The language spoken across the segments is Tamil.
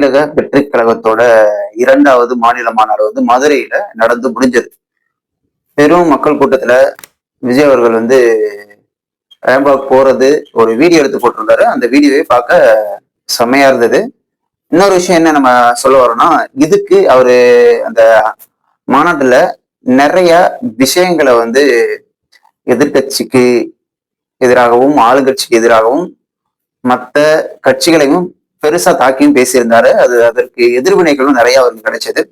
தமிழக வெற்றி கழகத்தோட 2வது மாநில மாநாடு மதுரையில நடந்து முடிஞ்சது. பெரும் மக்கள் கூட்டத்துல விஜய் அவர்கள் ரேம்பாக் போறது ஒரு வீடியோ எடுத்து போட்டிருந்தாரு. அந்த வீடியோவை பார்க்க செம்மையா இருந்தது. இன்னொரு விஷயம் என்ன நம்ம சொல்ல வரோம்னா, இதுக்கு அவரு அந்த மாநாட்டுல நிறைய விஷயங்களை எதிர்கட்சிக்கு எதிராகவும் ஆளுங்கட்சிக்கு எதிராகவும் மற்ற கட்சிகளையும் பெருசா தாக்கியும் பேசியிருந்தாரு. அதற்கு எதிர்வினைகளும் நிறைய அவருக்கு கிடைச்சது.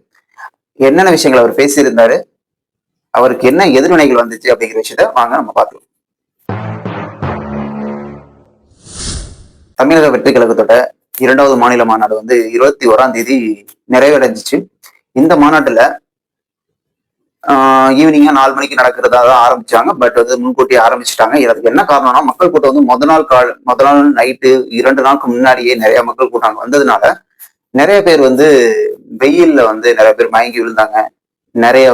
என்னென்ன விஷயங்கள் அவர் பேசியிருந்தாரு, அவருக்கு என்ன எதிர்வினைகள் வந்துச்சு அப்படிங்கிற விஷயத்த வாங்க நம்ம பார்க்கலாம். தமிழக வெற்றி கழகத்தோட 2வது மாநில மாநாடு 21ஆம் தேதி நிறைவடைஞ்சிச்சு. இந்த மாநாட்டுல ஈவினிங்கா 4 மணிக்கு நடக்கிறதா தான் ஆரம்பிச்சாங்க. பட் முன்கூட்டியே ஆரம்பிச்சுட்டாங்க. இதுக்கு என்ன காரணம்னா, மக்கள் கூட்டம் முத நாள் நைட்டு 2 நாளுக்கு முன்னாடியே நிறைய மக்கள் கூட்டம் வந்ததுனால நிறைய பேர் வெயில்ல நிறைய பேர் மயங்கி விழுந்தாங்க. நிறைய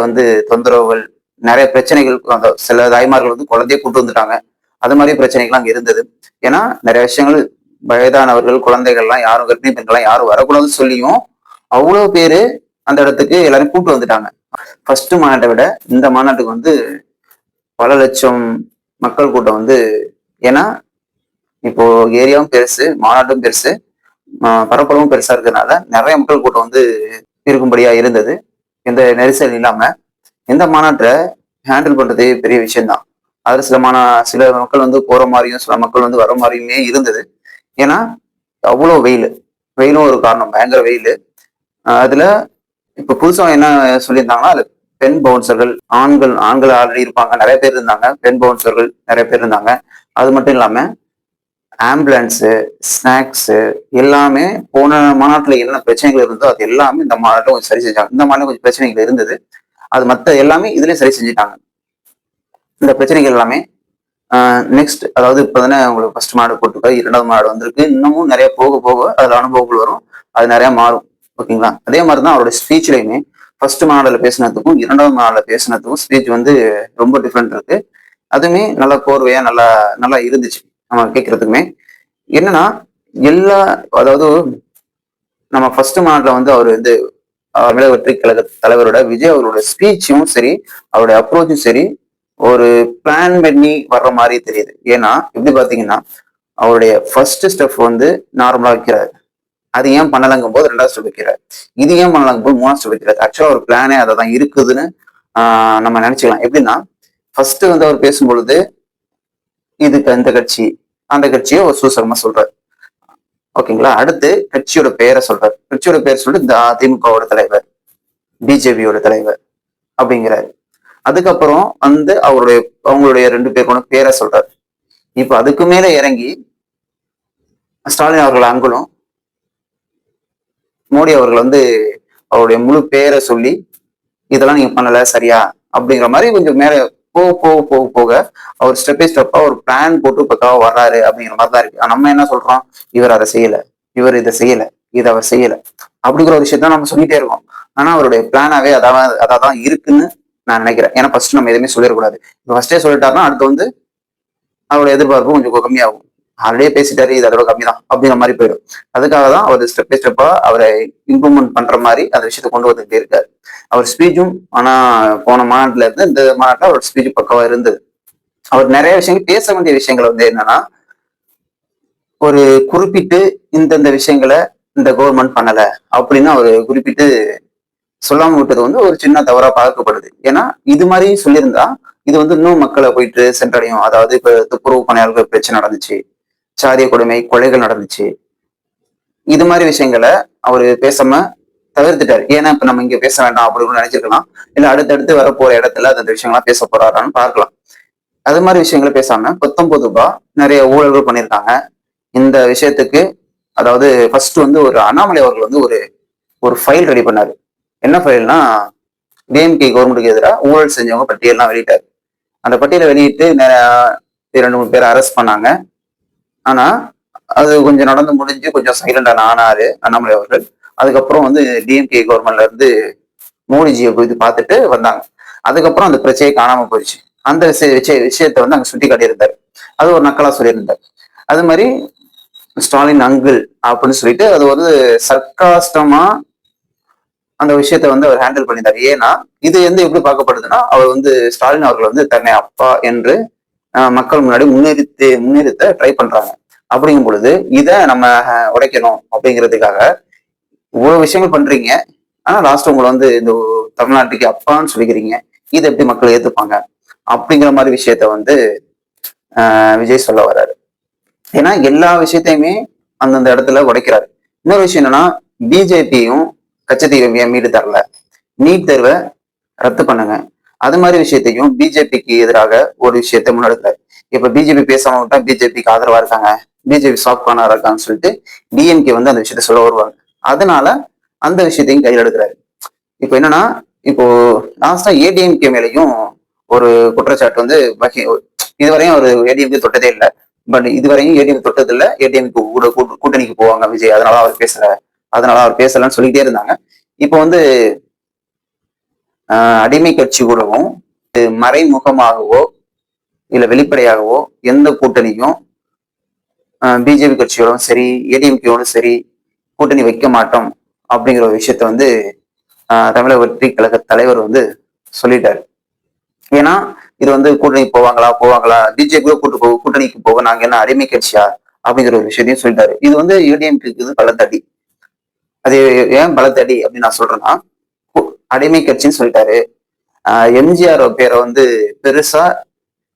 தொந்தரவுகள், நிறைய பிரச்சனைகள். சில தாய்மார்கள் குழந்தைய கூட்டு வந்துட்டாங்க. அது மாதிரி பிரச்சனைகள் அங்க இருந்தது. ஏன்னா நிறைய விஷயங்கள், வயதானவர்கள், குழந்தைகள்லாம் யாரும், கர்ப்பிணி பெண்கள்லாம் யாரும் வரக்கூடாதுன்னு சொல்லியும் அவ்வளவு பேரு அந்த இடத்துக்கு எல்லாரும் கூட்டு வந்துட்டாங்க. ஃபர்ஸ்ட் மாநாட்டை விட இந்த மாநாட்டுக்கு பல லட்சம் மக்கள் கூட்டம் ஏன்னா இப்போ ஏரியாவும் பெருசு, மாநாட்டும் பெருசு, பரப்பளவும் பெருசா இருக்கிறதுனால நிறைய மக்கள் கூட்டம் இருக்கும்படியா இருந்தது. எந்த நெரிசல் இல்லாம இந்த மாநாட்டை ஹேண்டில் பண்றதே பெரிய விஷயம்தான். அதுல சில மக்கள் போற மாதிரியும் சில மக்கள் வர மாதிரியுமே இருந்தது. ஏன்னா அவ்வளோ வெயிலும் ஒரு காரணம், பயங்கர வெயில். அதுல இப்ப புதுசா என்ன சொல்லியிருந்தாங்கன்னா, அதுல பெண் பவுன்சர்கள், ஆண்கள் ஆல்ரெடி இருப்பாங்க, நிறைய பேர் இருந்தாங்க. பெண் பவுன்சர்கள் நிறைய பேர் இருந்தாங்க. அது மட்டும் இல்லாம ஆம்புலன்ஸு, ஸ்நாக்ஸு எல்லாமே போன மாநாட்டுல என்ன பிரச்சனைகள் இருந்தோ அது எல்லாமே இந்த மாநாட்டில் கொஞ்சம் சரி செஞ்சாங்க. இந்த மாநாட்டில் கொஞ்சம் பிரச்சனைகள் இருந்தது, அது மற்ற எல்லாமே இதுலயும் சரி செஞ்சுட்டாங்க. இந்த பிரச்சனைகள் எல்லாமே நெக்ஸ்ட், அதாவது இப்பதானே உங்களுக்கு ஃபர்ஸ்ட் மாநாடு போட்டிருக்காரு, 2வது மாநாடு வந்திருக்கு. இன்னமும் நிறைய போக போக அதுல அனுபவங்கள் வரும், அது நிறைய மாறும். ஓகேங்களா? அதே மாதிரிதான் அவரோட ஸ்பீச்லயுமே ஃபர்ஸ்ட் மாநாடுல பேசினதுக்கும் 2வது மாநாடுல பேசினதுக்கும் ஸ்பீச் ரொம்ப டிஃப்ரெண்ட் இருக்கு. அதுவுமே நல்லா கோர்வையா நல்லா நல்லா இருந்துச்சு நம்ம கேட்கறதுக்குமே. என்னன்னா அதாவது நம்ம ஃபர்ஸ்ட் மாநாட்டுல அவர் தமிழக வெற்றி கழக தலைவரோட விஜய் அவரோட ஸ்பீச்சும் சரி, அவருடைய அப்ரோச்சும் சரி, ஒரு பிளான் பண்ணி வர்ற மாதிரி தெரியுது. ஏன்னா எப்படி பாத்தீங்கன்னா, அவருடைய ஃபர்ஸ்ட் ஸ்டெப் நார்மலா வைக்கிறாரு. அது ஏன் பண்ணலங்கும் போது 2வது ஸ்டெப் வைக்கிறார். இது ஏன் பண்ணலங்கும் போது 3வது ஸ்டெப் வைக்கிறார். ஆக்சுவலா ஒரு பிளானே அதை தான் இருக்குதுன்னு நம்ம நினைச்சுக்கலாம். எப்படின்னா, ஃபர்ஸ்ட் அவர் பேசும்பொழுது இதுக்கு அந்த கட்சி அந்த கட்சியை ஒரு சூசகமா சொல்றாரு. ஓகேங்களா? அடுத்து கட்சியோட பெயரை சொல்றாரு. கட்சியோட பெயர் சொல்லிட்டு இந்த அதிமுகவோட தலைவர், பிஜேபியோட தலைவர் அப்படிங்கிறாரு. அதுக்கப்புறம் அவங்களுடைய 2 பேருக்கான பேரை சொல்றாரு. இப்ப அதுக்கு மேல இறங்கி ஸ்டாலின் அவர்கள் அங்குலம், மோடி அவர்கள் அவருடைய முழு பேரை சொல்லி இதெல்லாம் நீங்க பண்ணல சரியா அப்படிங்கிற மாதிரி கொஞ்சம் மேல போக போக போக போக அவர் ஸ்டெப் பை ஸ்டெப்பா ஒரு பிளான் போட்டு பக்காவா வர்றாரு அப்படிங்கிற மாதிரி தான் இருக்கு. நம்ம என்ன சொல்றோம், இவர் அதை செய்யல, இவர் இதை செய்யல, இதை அவர் செய்யல அப்படிங்கிற ஒரு விஷயத்த நம்ம சொல்லிட்டே இருக்கோம். ஆனா அவருடைய பிளானாவே அதான் இருக்குன்னு நான் நினைக்கிறேன். ஏன்னா ஃபர்ஸ்ட் நம்ம எதுவுமே சொல்லிடக்கூடாது. இப்போ ஃபர்ஸ்டே சொல்லிட்டாருன்னா அடுத்து அவருடைய எதிர்பார்ப்பு கொஞ்சம் கம்மியாகும். ஆல்ரெடியே பேசிட்டாரு, இது அதோட கம்மி தான் அப்படிங்கிற மாதிரி போயிடும். அதுக்காக தான் அவர் ஸ்டெப் பை ஸ்டெப்பா அவரை இம்ப்ரூவ்மெண்ட் பண்ற மாதிரி அந்த விஷயத்த கொண்டு வந்துட்டே இருக்காரு. அவர் ஸ்பீச்சும் ஆனா போன மாநாட்டுல இருந்து இந்த மாநாட்டில் அவர் ஸ்பீச் பக்கவா இருந்தது. அவர் நிறைய விஷயங்கள் பேச வேண்டிய விஷயங்கள் என்னன்னா, ஒரு குறிப்பிட்டு இந்தந்த விஷயங்களை இந்த கவர்மெண்ட் பண்ணல அப்படின்னு அவர் குறிப்பிட்டு சொல்லாம விட்டது ஒரு சின்ன தவறா பார்க்கப்படுது. ஏன்னா இது மாதிரி சொல்லியிருந்தா இது இன்னும் மக்களை போயிட்டு சென்றடையும். அதாவது இப்ப துப்புரவு பணியாளர்கள் பிரச்சனை நடந்துச்சு, சாதிய கொடுமை, கொலைகள் நடந்துச்சு, இது மாதிரி விஷயங்களை அவரு பேசாம தவிர்த்துட்டாரு. ஏன்னா இப்ப நம்ம இங்க பேச வேண்டாம் அப்படின்னு நினைச்சிருக்கலாம். இல்ல அடுத்தடுத்து வரப்போற இடத்துல அந்த விஷயங்கள்லாம் பேச போறாரான்னு பார்க்கலாம். அது மாதிரி விஷயங்களை பேசாம 19 ரூபாய் நிறைய ஊழல்கள் பண்ணியிருக்காங்க. இந்த விஷயத்துக்கு அதாவது ஃபர்ஸ்ட் ஒரு அண்ணாமலை அவர்கள் ஒரு ஃபைல் ரெடி பண்ணாரு. என்ன ஃபைல்னா, டிஎம்கே கவர்மெண்ட்டுக்கு எதிராக ஊழல் செஞ்சவங்க பட்டியல்லாம் வெளியிட்டாரு. அந்த பட்டியலை வெளியிட்டு 2-3 பேரை அரெஸ்ட் பண்ணாங்க. ஆனா அது கொஞ்சம் நடந்து முடிஞ்சு கொஞ்சம் சைலண்டான ஆனாரு அண்ணாமலை அவர்கள். அதுக்கப்புறம் டிஎம்கே கவர்மெண்ட்ல இருந்து மோடிஜியை போய் பார்த்துட்டு வந்தாங்க. அதுக்கப்புறம் அந்த பிரச்சனையை காணாம போயிடுச்சு. அந்த விஷயத்த அங்க சுட்டி காட்டியிருந்தாரு. அது ஒரு நக்கலா சொல்லியிருந்தார். அது மாதிரி ஸ்டாலின் அங்கிள் அப்படின்னு சொல்லிட்டு அது ஒரு சர்க்காஸ்டமா அந்த விஷயத்த வந்து அவர் ஹேண்டில் பண்ணிட்டார். ஏன்னா இது வந்து எப்படி பார்க்கப்படுதுன்னா, அவர் வந்து ஸ்டாலின் அவர்கள் வந்து தன்னை அப்பா என்று மக்கள் முன்னாடி முன்னிறுத்த ட்ரை பண்றாங்க. அப்படிங்கும் பொழுது இதை நம்ம உடைக்கணும் அப்படிங்கிறதுக்காக இவ்வளவு விஷயங்கள் பண்றீங்க. ஆனா லாஸ்ட் உங்களை வந்து இந்த தமிழ்நாட்டுக்கு அப்பான்னு சொல்லிக்கிறீங்க. இதை எப்படி மக்கள் ஏத்துப்பாங்க அப்படிங்கிற மாதிரி விஷயத்த வந்து விஜய் சொல்ல வர்றாரு. ஏன்னா எல்லா விஷயத்தையுமே அந்தந்த இடத்துல உடைக்கிறாரு. இன்னொரு விஷயம் என்னன்னா, பிஜேபியும் கச்சத்தீவை மீட்டு தரல, நீட் தேர்வை ரத்து பண்ணுங்க, அது மாதிரி விஷயத்தையும் பிஜேபிக்கு எதிராக ஒரு விஷயத்த முன்னெடுக்கிறாரு. இப்ப பிஜேபி பேசாம விட்டா பிஜேபிக்கு ஆதரவா இருக்காங்க, பிஜேபி சாஃப்ட் கார்னரா இருக்காங்கன்னு சொல்லிட்டு டிஎம்கே வந்து அந்த விஷயத்த சொல்ல வருவாங்க. அதனால அந்த விஷயத்தையும் கையில் எடுக்கிறாரு. இப்போ என்னன்னா, இப்போ லாஸ்டா ஏடிஎம்கே மேலையும் ஒரு குற்றச்சாட்டு வந்து இதுவரையும் ஒரு ஏடிஎம்கே தொட்டதே இல்லை. பட் இதுவரையும் ஏடிஎம் தொட்டது இல்லை. ஏடிஎம்கே கூட கூட்டணிக்கு போவாங்க விஜய், அதனால அவர் பேசல, அதனால அவர் பேசலன்னு சொல்லிட்டே இருந்தாங்க. இப்போ வந்து அடிமை கட்சி கூடவும் மறைமுகமாகவோ இல்ல வெளிப்படையாகவோ எந்த கூட்டணியும் பிஜேபி கட்சியோடும் சரி ஏடிஎம்கேயோடும் சரி கூட்டணி வைக்க மாட்டோம் அப்படிங்கிற ஒரு விஷயத்த வந்து தமிழக வெற்றி கழக தலைவர் வந்து சொல்லிட்டாரு. ஏன்னா இது வந்து கூட்டணி போவாங்களா பிஜேபி கூட்டணிக்கு போக நாங்க என்ன அடிமை கட்சியா அப்படிங்கிற ஒரு விஷயத்தையும் சொல்லிட்டாரு. இது வந்து ஏடிஎம்கேக்கு பலத்தடி. அது ஏன் பலத்தடி அப்படின்னு நான் சொல்றேன்னா, அடிமை கட்சின்னு சொல்லிட்டாரு. எம்ஜிஆர் பேரை வந்து பெருசா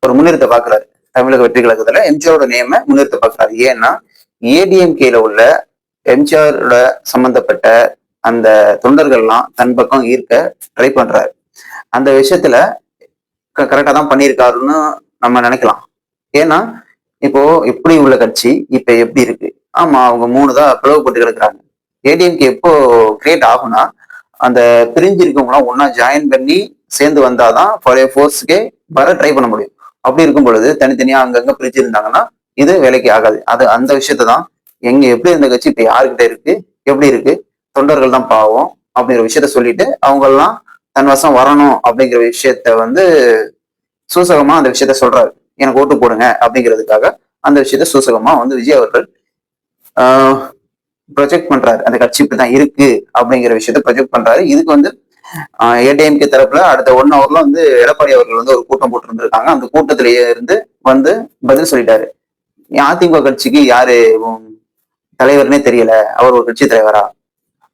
ஒரு முன்னிறுத்த பாக்குறாரு. தமிழக வெற்றி கழகத்துல எம்ஜிஆரோட நேம முன்னிறுத்த பாக்குறாரு. ஏன்னா ஏடிஎம்கேல உள்ள எம்ஜிஆரோட சம்பந்தப்பட்ட அந்த தொண்டர்கள்லாம் தன் பக்கம் ஈர்க்க ட்ரை பண்றாரு. அந்த விஷயத்துல கரெக்டா தான் பண்ணியிருக்காருன்னு நம்ம நினைக்கலாம். ஏன்னா இப்போ எப்படி உள்ள கட்சி இப்ப எப்படி இருக்கு? ஆமா, அவங்க 3 தான் பிளவுபட்டு கிடக்குறாங்க. ஏடிஎம்கே எப்போ கிரியேட் ஆகும்னா, அந்த பிரிஞ்சு இருக்கவங்களாம் ஒன்னா ஜாயின் பண்ணி சேர்ந்து வந்தாதான் பழைய ஃபோர்ஸுக்கே வர ட்ரை பண்ண முடியும். அப்படி இருக்கும் பொழுது தனித்தனியா அங்கங்க பிரிச்சு இருந்தாங்கன்னா இது வேலைக்கு ஆகாது. அது அந்த விஷயத்தான் எங்க எப்படி இருந்த கட்சி இப்ப யாருக்கிட்ட இருக்கு, எப்படி இருக்கு, தொண்டர்கள் தான் பாவம் அப்படிங்கிற விஷயத்த சொல்லிட்டு அவங்க எல்லாம் தன் வசம் வரணும் அப்படிங்கிற விஷயத்த வந்து சூசகமா அந்த விஷயத்த சொல்றாரு. எனக்கு ஓட்டு போடுங்க அப்படிங்கிறதுக்காக அந்த விஷயத்த சூசகமா வந்து விஜய் அவர்கள் ப்ரொஜெக்ட் பண்றாரு. அந்த கட்சி இப்படிதான் இருக்கு அப்படிங்கிற விஷயத்த ப்ரொஜெக்ட் பண்றாரு. இதுக்கு வந்து ஏடிஎம்கே தரப்புல அடுத்த 1 ஹவர்ல வந்து எடப்பாடி அவர்கள் வந்து ஒரு கூட்டம் போட்டு இருந்திருக்காங்க. அந்த கூட்டத்திலேயே இருந்து வந்து பதில் சொல்லிட்டாரு. அதிமுக கட்சிக்கு யாரு தலைவர்னே தெரியல, அவர் ஒரு கட்சி தலைவரா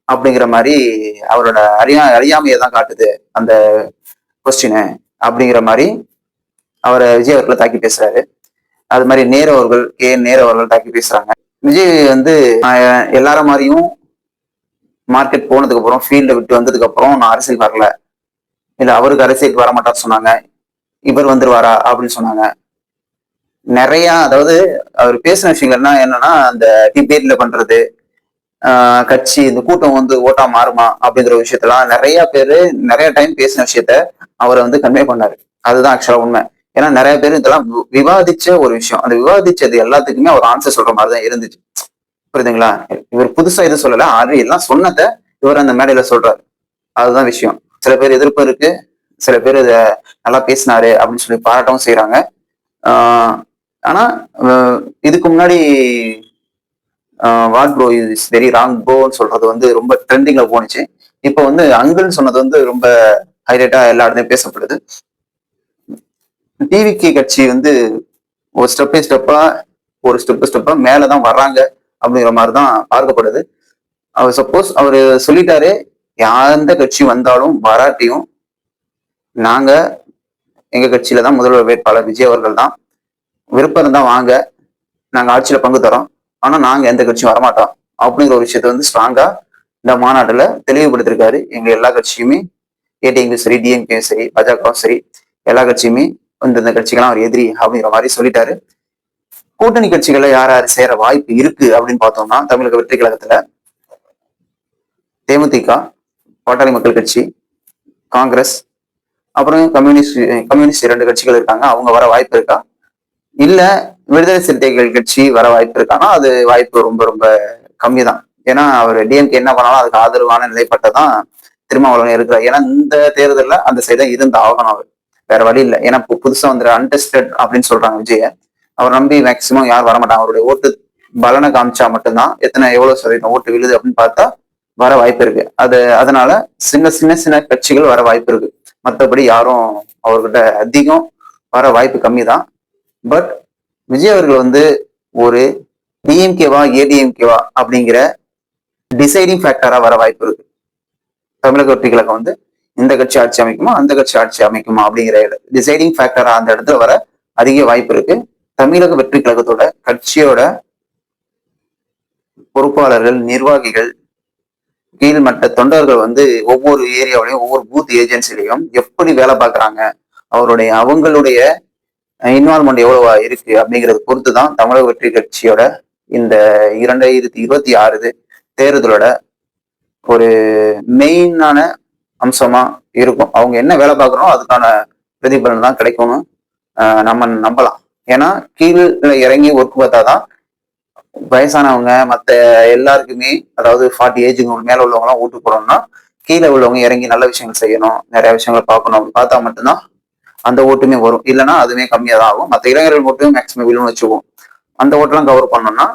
அப்படிங்கிற மாதிரி அவரோட அறியாமையை தான் காட்டுது அந்த கொஸ்டின் அப்படிங்கிற மாதிரி அவரை விஜய் அவர்களை தாக்கி பேசுறாரு. அது மாதிரி நேரு அவர்கள் நேரு அவர்கள் தாக்கி பேசுறாங்க. விஜய் வந்து எல்லார மாதிரியும் மார்க்கெட் போனதுக்கு அப்புறம் ஃபீல்ட விட்டு வந்ததுக்கு அப்புறம் நான் அரசியல் வரல, இல்ல அவருக்கு அரசியலுக்கு வர மாட்டார் சொன்னாங்க, இவர் வந்துருவாரா அப்படின்னு சொன்னாங்க. நிறைய அதாவது அவர் பேசின விஷயங்கள்னா என்னன்னா, அந்த டிபேட்ல பண்றது, கட்சி இந்த கூட்டம் வந்து ஓட்டா மாறுமா அப்படிங்கிற விஷயத்தெல்லாம் நிறைய பேரு நிறைய டைம் பேசின விஷயத்த அவரை வந்து கன்வே பண்ணாரு. அதுதான் ஆக்சுவலா உண்மை. ஏன்னா நிறைய பேர் இதெல்லாம் விவாதிச்ச ஒரு விஷயம். அந்த விவாதிச்சது எல்லாத்துக்குமே அவர் ஆன்சர் சொல்ற மாதிரிதான் இருந்துச்சு. புரியுதுங்களா? இவர் புதுசா எதுவும் சொல்லல, ஆல்ரெடி எல்லாம் சொன்னத இவர் அந்த மேடையில சொல்றாரு. அதுதான் விஷயம். சில பேர் எதிர்ப்பு இருக்கு, சில பேர் இத நல்லா பேசினாரு அப்படின்னு சொல்லி பாராட்டவும் செய்யறாங்க. ஆனா இதுக்கு முன்னாடி what bro is very wrong ப்ரோன்னு சொல்றது வந்து ரொம்ப ட்ரெண்டிங்ல போனுச்சு. இப்போ வந்து அங்கிள்னு சொன்னது வந்து ரொம்ப ஹைலைட்டா எல்லா இடத்துலயும் பேசப்படுது. டிவிகே கட்சி வந்து ஒரு ஸ்டெப்பா மேலதான் வர்றாங்க அப்படிங்கிற மாதிரிதான் பார்க்கப்படுது. அவர் சப்போஸ் அவரு சொல்லிட்டாரு, எந்த கட்சி வந்தாலும் வராட்டியும் நாங்க எங்க கட்சியில தான் முதல்வர் வேட்பாளர் விஜய் அவர்கள் தான், விருப்பம் இருந்தா வாங்க, நாங்க ஆட்சியில பங்கு தரோம், ஆனா நாங்க எந்த கட்சியும் வரமாட்டோம் அப்படிங்கிற ஒரு விஷயத்த வந்து ஸ்ட்ராங்கா இந்த மாநாட்டுல தெளிவுபடுத்திருக்காரு. எங்க எல்லா கட்சியுமே ஏடிஎம்கே சரி, டிஎம்கே சரி, பாஜகவும் சரி, எல்லா கட்சியுமே இந்த கட்சிகள்லாம் அவர் எதிரி அப்படிங்கிற மாதிரி சொல்லிட்டாரு. கூட்டணி கட்சிகளை யார் யார் சேர வாய்ப்பு இருக்கு அப்படின்னு பார்த்தோம்னா, தமிழக வெற்றி கழகத்துல தேமுதிக, பாட்டாளி மக்கள் கட்சி, காங்கிரஸ், அப்புறம் கம்யூனிஸ்ட் 2 கட்சிகள் இருக்காங்க. அவங்க வர வாய்ப்பு இருக்கா? இல்ல விடுதலை சிறுத்தைகள் கட்சி வர வாய்ப்பு இருக்கானா? அது வாய்ப்பு ரொம்ப ரொம்ப கம்மி தான். ஏன்னா அவர் டிஎம்கே என்ன பண்ணாலும் அதுக்கு ஆதரவான நிலைப்பட்டதான் திருமாவளவன் இருக்கிறார். ஏன்னா இந்த தேர்தல்ல அந்த சைடா இருந்து ஆகணும் அவர், வேற வழி இல்லை. ஏன்னா புதுசா வந்து அன்டெஸ்டட் அப்படின்னு சொல்றாங்க விஜய. அவர் நம்பி மேக்சிமம் யாரும் வரமாட்டாங்க. அவருடைய ஓட்டு பலனை காமிச்சா மட்டும்தான் எவ்வளவு சதவீதம் ஓட்டு விழுது அப்படின்னு பார்த்தா வர வாய்ப்பு இருக்கு. அதனால சின்ன சின்ன சின்ன கட்சிகள் வர வாய்ப்பு இருக்கு. மற்றபடி யாரும் அவர்கிட்ட அதிகம் வர வாய்ப்பு கம்மி தான். பட் விஜய் அவர்கள் வந்து ஒரு டிஎம்கேவா ஏடிஎம்கேவா அப்படிங்கிற டிசைடிங் ஃபேக்டரா வர வாய்ப்பு இருக்கு. தமிழக வெற்றி கழகம் வந்து இந்த கட்சி ஆட்சி அமைக்குமா அந்த கட்சி ஆட்சி அமைக்குமா அப்படிங்கிற டிசைடிங் ஃபேக்டரா அந்த இடத்துல வர அதிக வாய்ப்பு இருக்கு. தமிழக வெற்றி கழகத்தோட கட்சியோட பொறுப்பாளர்கள், நிர்வாகிகள், கீழ்மட்ட தொண்டர்கள் வந்து ஒவ்வொரு ஏரியாவிலையும் ஒவ்வொரு பூத் ஏஜென்சிலையும் எப்படி வேலை பார்க்குறாங்க, அவங்களுடைய இன்வால்மெண்ட் எவ்வளவா இருக்கு அப்படிங்கிறது பொறுத்து தான் தமிழக வெற்றி கட்சியோட இந்த 2026 தேர்தலோட ஒரு மெயினான அம்சமா இருக்கும். அவங்க என்ன வேலை பார்க்கறோம் அதுக்கான பிரதிபலன் தான் கிடைக்கும்னு நம்ம நம்பலாம். ஏன்னா கீழே இறங்கி ஒர்க் பார்த்தாதான் வயசானவங்க மற்ற எல்லாருக்குமே, அதாவது 40 ஏஜுக்கு மேல உள்ளவங்க எல்லாம் ஓட்டு போடணும்னா கீழே உள்ளவங்க இறங்கி நல்ல விஷயங்கள் செய்யணும், நிறைய விஷயங்கள் பார்க்கணும் அப்படின்னு பார்த்தா மட்டும்தான் அந்த ஓட்டுமே வரும். இல்லைன்னா அதுவுமே கம்மியா தான் ஆகும். மற்ற இளைஞர்கள் மட்டும் மேக்சிமம் விழுன்னு வச்சுக்குவோம். அந்த ஓட்டெல்லாம் கவர் பண்ணோம்னா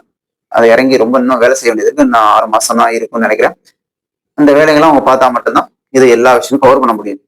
அதை இறங்கி ரொம்ப இன்னும் வேலை செய்ய வேண்டியது இருக்கு. இன்னும் 6 மாசம் தான் இருக்கும்னு நினைக்கிறேன். அந்த வேலைகள்லாம் அவங்க பார்த்தா மட்டும்தான் இது எல்லா விஷயமும் கவர் பண்ண முடியும்.